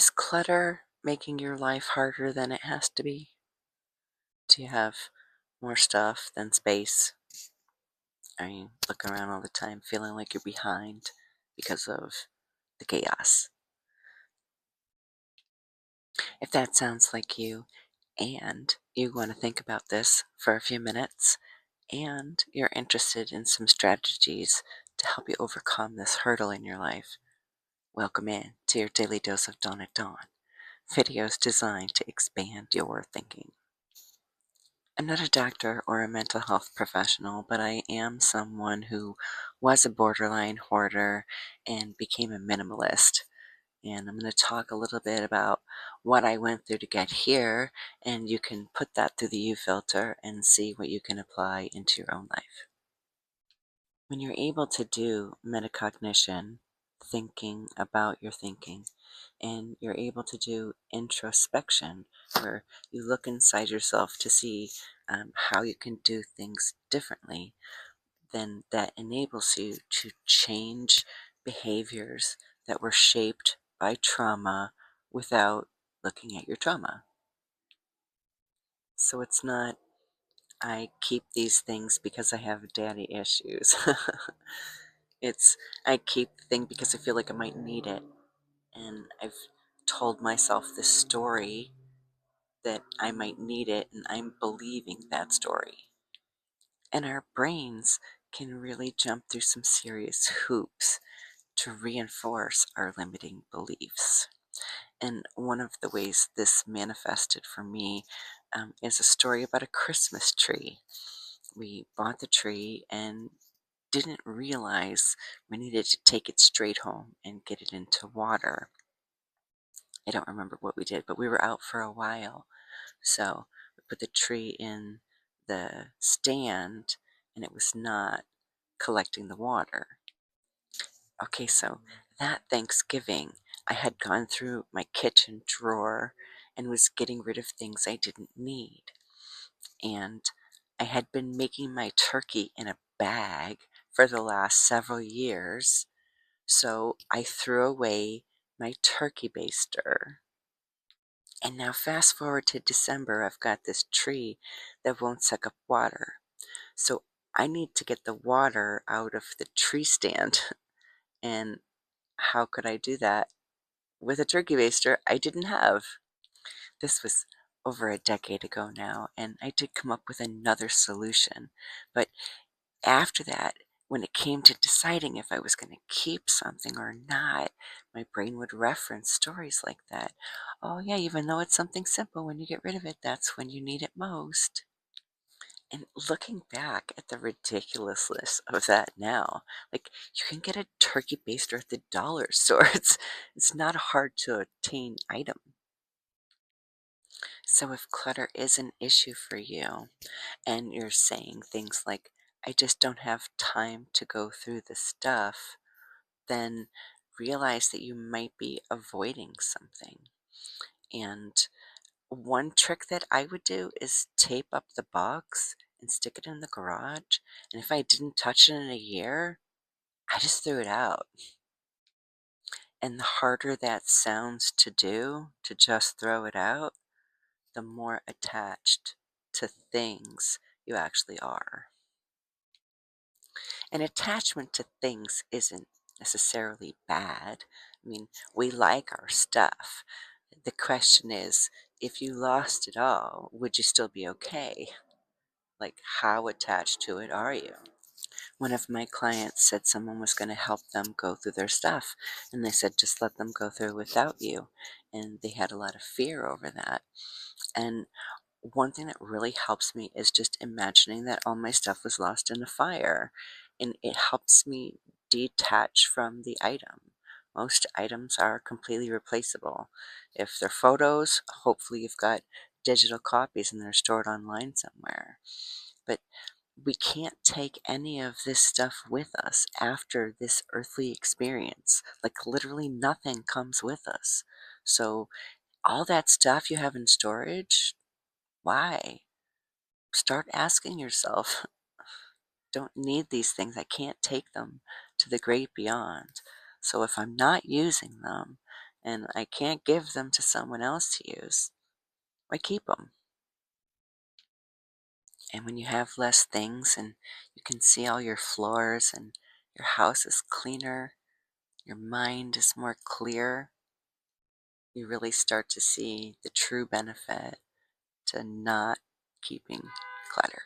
Is clutter making your life harder than it has to be? Do you have more stuff than space? Are you looking around all the time feeling like you're behind because of the chaos? If that sounds like you, and you want to think about this for a few minutes, and you're interested in some strategies to help you overcome this hurdle in your life, welcome in to your daily dose of Dawn at Dawn, videos designed to expand your thinking. I'm not a doctor or a mental health professional, but I am someone who was a borderline hoarder and became a minimalist. And I'm going to talk a little bit about what I went through to get here, and you can put that through the U filter and see what you can apply into your own life. When you're able to do metacognition, thinking about your thinking, and you're able to do introspection, where you look inside yourself to see how you can do things differently, then that enables you to change behaviors that were shaped by trauma without looking at your trauma. So it's not, I keep these things because I have daddy issues. It's, I keep the thing because I feel like I might need it. And I've told myself this story that I might need it, and I'm believing that story. And our brains can really jump through some serious hoops to reinforce our limiting beliefs. And one of the ways this manifested for me is a story about a Christmas tree. We bought the tree and didn't realize we needed to take it straight home and get it into water. I don't remember what we did, but we were out for a while. So we put the tree in the stand and it was not collecting the water. Okay, so that Thanksgiving, I had gone through my kitchen drawer and was getting rid of things I didn't need. And I had been making my turkey in a bag for the last several years. So I threw away my turkey baster. And now fast forward to December, I've got this tree that won't suck up water. So I need to get the water out of the tree stand. And how could I do that with a turkey baster I didn't have? This was over a decade ago now, and I did come up with another solution. But after that, when it came to deciding if I was going to keep something or not, my brain would reference stories like that. Oh, yeah, even though it's something simple, when you get rid of it, that's when you need it most. And looking back at the ridiculousness of that now, like you can get a turkey baster at the dollar store. It's not a hard to obtain item. So if clutter is an issue for you and you're saying things like, I just don't have time to go through the stuff, then realize that you might be avoiding something. And one trick that I would do is tape up the box and stick it in the garage. And if I didn't touch it in a year, I just threw it out. And the harder that sounds to do, to just throw it out, the more attached to things you actually are. And attachment to things isn't necessarily bad. I mean, we like our stuff. The question is, if you lost it all, would you still be okay? Like, how attached to it are you? One of my clients said someone was going to help them go through their stuff, and they said, just let them go through without you. And they had a lot of fear over that. And one thing that really helps me is just imagining that all my stuff was lost in a fire, and it helps me detach from the item. Most items are completely replaceable. If they're photos, hopefully you've got digital copies and they're stored online somewhere. But we can't take any of this stuff with us after this earthly experience. Like literally nothing comes with us. So all that stuff you have in storage, why? Start asking yourself, don't need these things. I can't take them to the great beyond. So if I'm not using them, and I can't give them to someone else to use. I keep them. And when you have less things and you can see all your floors and your house is cleaner, your mind is more clear, you really start to see the true benefit to not keeping clutter.